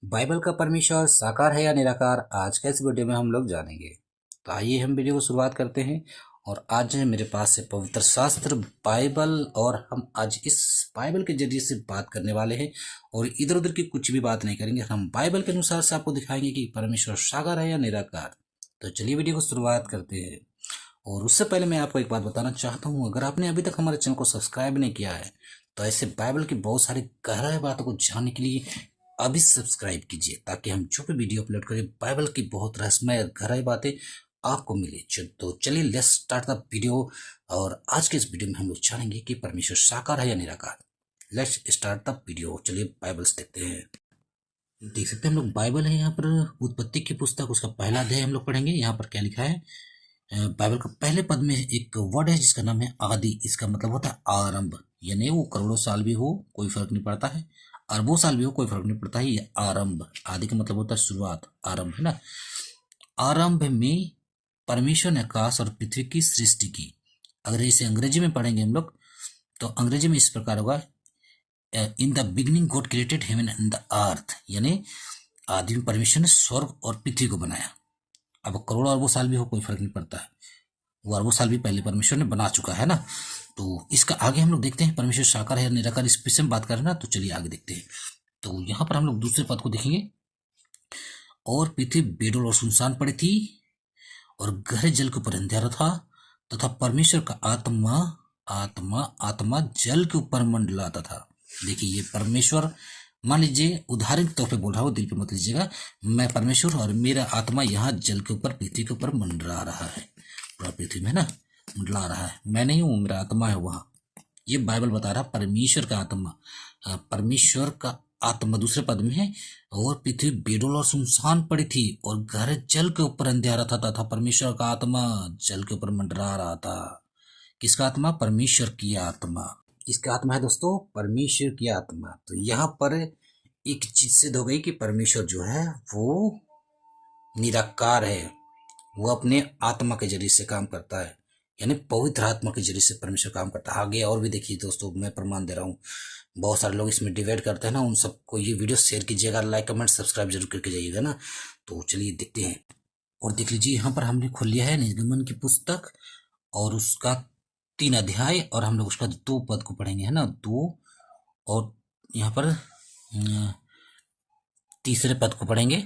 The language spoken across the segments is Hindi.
बाइबल का परमेश्वर साकार है या निराकार, आज के इस वीडियो में हम लोग जानेंगे। तो आइए हम वीडियो को शुरुआत करते हैं। और आज मेरे पास है पवित्र शास्त्र बाइबल, और हम आज इस बाइबल के जरिए से बात करने वाले हैं और इधर उधर की कुछ भी बात नहीं करेंगे। हम बाइबल के अनुसार से आपको दिखाएंगे कि परमेश्वर साकार है या निराकार। तो चलिए वीडियो को शुरुआत करते हैं। और उससे पहले मैं आपको एक बात बताना चाहता हूँ, अगर आपने अभी तक हमारे चैनल को सब्सक्राइब नहीं किया है तो ऐसे बाइबल की बहुत सारी गहराई बातों को जानने के लिए अभी सब्सक्राइब कीजिए, ताकि हम जो भी वीडियो अपलोड करें बाइबल की बहुत रहस्यमय गहराई बातें आपको मिले। तो चलिए लेट्स स्टार्ट द वीडियो। और आज के इस वीडियो में हम लोग जानेंगे कि परमेश्वर साकार है या निराकार। Let's start the video. चलिए बाइबल्स देखते हैं। देख सकते हैं हम लोग बाइबल है यहाँ पर, उत्पत्ति की पुस्तक, उसका पहला अध्याय हम लोग पढ़ेंगे। यहाँ पर क्या लिखा है, बाइबल का पहले पद में एक वर्ड है जिसका नाम है आदि। इसका मतलब होता है आरंभ, यानी वो करोड़ों साल भी हो कोई फर्क नहीं पड़ता है, अरबों साल भी हो कोई फर्क नहीं पड़ता है, ये आरंभ। आदि का मतलब होता है शुरुआत, आरंभ है ना। आरंभ में परमेश्वर ने आकाश और पृथ्वी की सृष्टि की। अगर इसे अंग्रेजी में पढ़ेंगे हम लोग तो अंग्रेजी में इस प्रकार होगा, in the beginning God created heaven and the earth, यानी आदि में परमेश्वर ने स्वर्ग और पृथ्वी को बनाया। अब करोड़ों अरबों साल भी हो कोई फर्क नहीं पड़ता है, वो अरबों साल भी पहले परमेश्वर ने बना चुका है ना। तो इसका आगे हम लोग देखते हैं परमेश्वर साकार है या निराकार, इस विषय में बात करें ना। तो चलिए आगे देखते हैं। तो यहाँ पर हम लोग दूसरे पद को देखेंगे, और पृथ्वी बेडोल और सुनसान पड़ी थी और गहरे जल के ऊपर अंधेरा था, तथा परमेश्वर का आत्मा आत्मा आत्मा जल के ऊपर मंडलाता था। देखिए ये परमेश्वर, मान लीजिए उदाहरण के तौर पे बोल रहा हूँ, दिल पे मत लीजिएगा। मैं परमेश्वर और मेरा आत्मा यहाँ जल के ऊपर पृथ्वी के ऊपर मंडरा रहा है, पूरा पृथ्वी में ना मंडला रहा है। मैं नहीं हूँ, मेरा आत्मा है वहां। ये बाइबल बता रहा परमेश्वर का आत्मा, परमेश्वर का आत्मा दूसरे पद में है। और पृथ्वी बेडोल और सुनसान पड़ी थी और गहरे जल के ऊपर अंधेरा था, तथा परमेश्वर का आत्मा जल के ऊपर मंडरा रहा था। किसका आत्मा? परमेश्वर की आत्मा। किसका आत्मा है दोस्तों? परमेश्वर की आत्मा। तो यहाँ पर एक चीज सिद्ध हो गई कि परमेश्वर जो है वो निराकार है, वो अपने आत्मा के जरिए से काम करता है, यानी पवित्र आत्मा के जरिए से परमेश्वर काम करता है। आगे और भी देखिए दोस्तों, मैं प्रमाण दे रहा हूँ। बहुत सारे लोग इसमें डिवाइड करते हैं ना, उन सबको ये वीडियो शेयर कीजिएगा, लाइक कमेंट सब्सक्राइब जरूर करके जाइएगा ना। तो चलिए देखते हैं। और देख लीजिए यहाँ पर हमने खोल लिया है निर्गमन की पुस्तक, और उसका 3 अध्याय, और हम लोग उसका 2 पद को पढ़ेंगे, है ना, 2। और यहाँ पर तीसरे पद को पढ़ेंगे,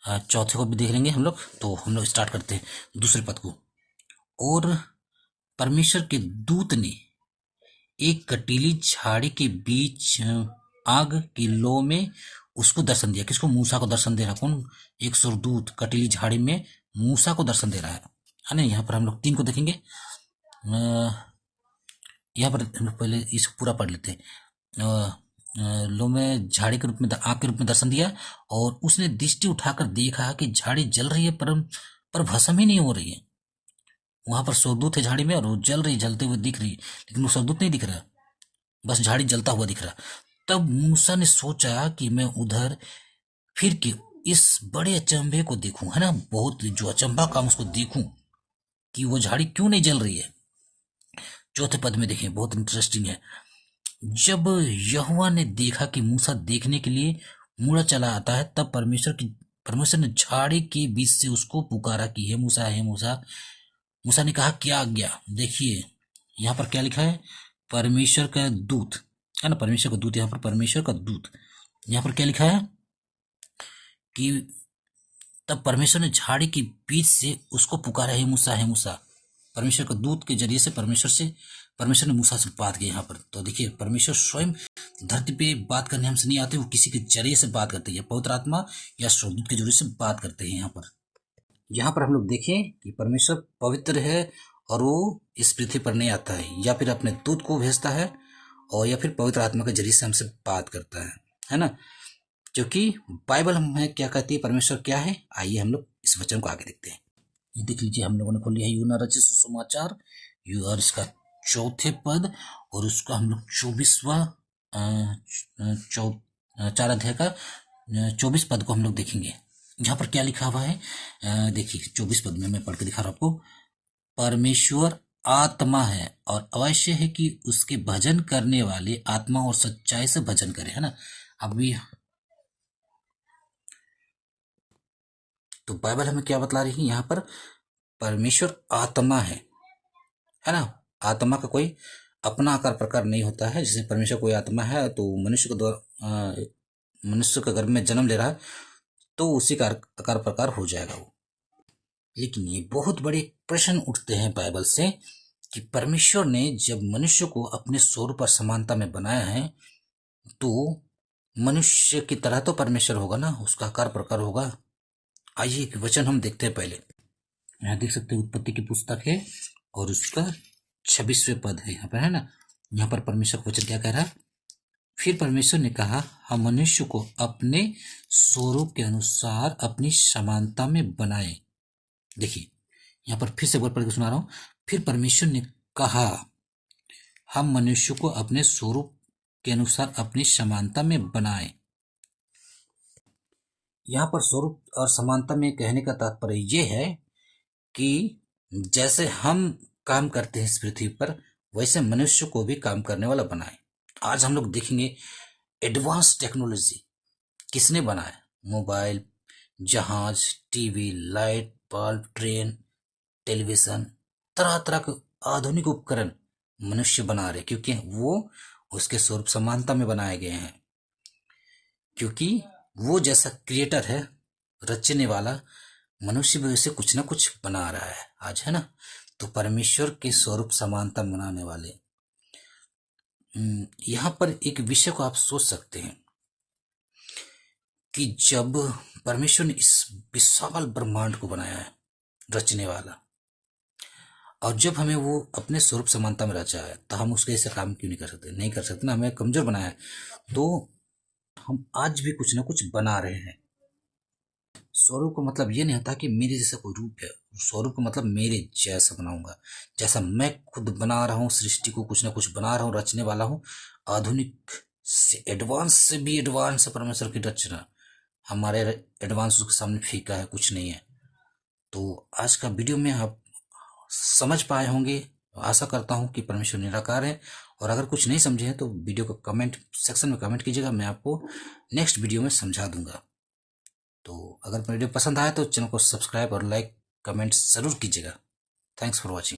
चौथे को भी देख लेंगे हम लोग। तो हम लोग स्टार्ट करते हैं दूसरे पद को। और परमेश्वर के दूत ने एक कटीली झाड़ी के बीच आग की लो में उसको दर्शन दिया। किसको? मूसा को दर्शन दे रहा। कौन? एक स्वर्गदूत कटीली झाड़ी में मूसा को दर्शन दे रहा है ना। यहाँ पर हम लोग 3 को देखेंगे। यहाँ पर हम लोग पहले इसको पूरा पढ़ लेते हैं। लो में झाड़ी के रूप में, आग के रूप में दर्शन दिया, और उसने दृष्टि उठाकर देखा कि झाड़ी जल रही है, पर भस्म ही नहीं हो रही है। वहां पर स्वर्गदूत है झाड़ी में, और वो जल रही, जलते हुए दिख रही, लेकिन वो स्वर्गदूत नहीं दिख रहा, बस झाड़ी जलता हुआ दिख रहा। तब मूसा ने सोचा कि मैं उधर फिर के इस बड़े अचंभे को देखूं, है ना, बहुत जो अचंभा काम उसको देखूं कि वो झाड़ी क्यों नहीं जल रही है। चौथे पद में देखें, बहुत इंटरेस्टिंग है। जब यहोवा ने देखा कि मूसा देखने के लिए मुड़ा चला आता है, तब परमेश्वर ने झाड़ी के बीच से उसको पुकारा कि हे मूसा, हे मूसा। मूसा ने कहा, क्या आज्ञा? देखिए यहाँ पर क्या लिखा है, परमेश्वर का दूत, है ना, परमेश्वर का दूत। यहाँ पर परमेश्वर का दूत, यहाँ पर क्या लिखा है कि तब परमेश्वर ने झाड़ी के बीच से उसको पुकारा, हे मूसा, हे मूसा। परमेश्वर का दूत के जरिए से परमेश्वर ने मूसा से बात की। यहाँ पर तो देखिए परमेश्वर स्वयं धरती पे बात करने हमसे नहीं आते, वो किसी के जरिए से बात करते हैं, पवित्र आत्मा या स्वर्गदूत के जरिए से बात करते हैं। यहाँ पर हम लोग देखें कि परमेश्वर पवित्र है, और वो इस पृथ्वी पर नहीं आता है, या फिर अपने दूत को भेजता है, और या फिर पवित्र आत्मा के जरिए से हमसे बात करता है ना। क्योंकि बाइबल हमें क्या कहती है, परमेश्वर क्या है। आइए हम लोग इस वचन को आगे देखते हैं। ये देख लीजिए, हम लोगों ने खोल लिया है यूहन्ना रचित सुसमाचार, और इसका चौथे पद, और उसका हम लोग 24वां 4 अध्याय का 24 पद को हम लोग देखेंगे। यहाँ पर क्या लिखा हुआ है, देखिए 24 पद में मैं पढ़ के दिखा रहा हूं आपको। परमेश्वर आत्मा है, और अवश्य है कि उसके भजन करने वाले आत्मा और सच्चाई से भजन करें, है ना। अभी तो बाइबल हमें क्या बतला रही है यहाँ पर? परमेश्वर आत्मा है ना। आत्मा का कोई अपना आकार प्रकार नहीं होता है। जैसे परमेश्वर कोई आत्मा है तो मनुष्य के द्वारा मनुष्य के गर्भ में जन्म ले रहा है तो उसी का आकार प्रकार हो जाएगा वो। लेकिन ये बहुत बड़े प्रश्न उठते हैं बाइबल से कि परमेश्वर ने जब मनुष्य को अपने स्वरूप और समानता में बनाया है तो मनुष्य की तरह तो परमेश्वर होगा ना, उसका आकार प्रकार होगा। आइए एक वचन हम देखते हैं पहले। यहाँ देख सकते हैं उत्पत्ति की पुस्तक है और उसका 26वें पद है यहाँ पर, है ना। यहाँ पर परमेश्वर का वचन क्या कह रहा है? फिर परमेश्वर ने कहा, हम मनुष्य को अपने स्वरूप के अनुसार अपनी समानता में बनाए। देखिए यहाँ पर फिर से वर्ड पढ़ के सुना रहा हूं। फिर परमेश्वर ने कहा, हम मनुष्य को अपने स्वरूप के अनुसार अपनी समानता में बनाए। यहाँ पर स्वरूप और समानता में कहने का तात्पर्य यह है कि जैसे हम काम करते हैं इस पृथ्वी पर, वैसे मनुष्य को भी काम करने वाला बनाए। आज हम लोग देखेंगे एडवांस टेक्नोलॉजी किसने बनाया? मोबाइल, जहाज, TV, light, bulb, train, television, तरह तरह के आधुनिक उपकरण मनुष्य बना रहे, क्योंकि वो उसके स्वरूप समानता में बनाए गए हैं। क्योंकि वो जैसा क्रिएटर है, रचने वाला, मनुष्य भी उसे कुछ ना कुछ बना रहा है आज, है ना। तो परमेश्वर के स्वरूप समानता बनाने वाले, यहाँ पर एक विषय को आप सोच सकते हैं कि जब परमेश्वर ने इस विशाल ब्रह्मांड को बनाया है, रचने वाला, और जब हमें वो अपने स्वरूप समानता में रचा है तो हम उसके ऐसे काम क्यों नहीं कर सकते? नहीं कर सकते ना। हमें कमजोर बनाया है तो हम आज भी कुछ ना कुछ बना रहे हैं। स्वरूप का मतलब ये नहीं होता कि मेरे जैसा कोई रूप है। स्वरूप का मतलब मेरे जैसा बनाऊंगा, जैसा मैं खुद बना रहा हूँ सृष्टि को, कुछ ना कुछ बना रहा हूँ, रचने वाला हूँ। आधुनिक से भी एडवांस परमेश्वर की रचना। हमारे एडवांस उसके सामने फीका है, कुछ नहीं है। तो आज का वीडियो में आप समझ पाए होंगे, आशा करता हूं कि परमेश्वर निराकार है। और अगर कुछ नहीं समझे हैं तो वीडियो को कमेंट सेक्शन में कमेंट कीजिएगा, मैं आपको नेक्स्ट वीडियो में समझा दूंगा। तो अगर वीडियो पसंद आए तो चैनल को सब्सक्राइब और लाइक कमेंट जरूर कीजिएगा। Thanks for watching.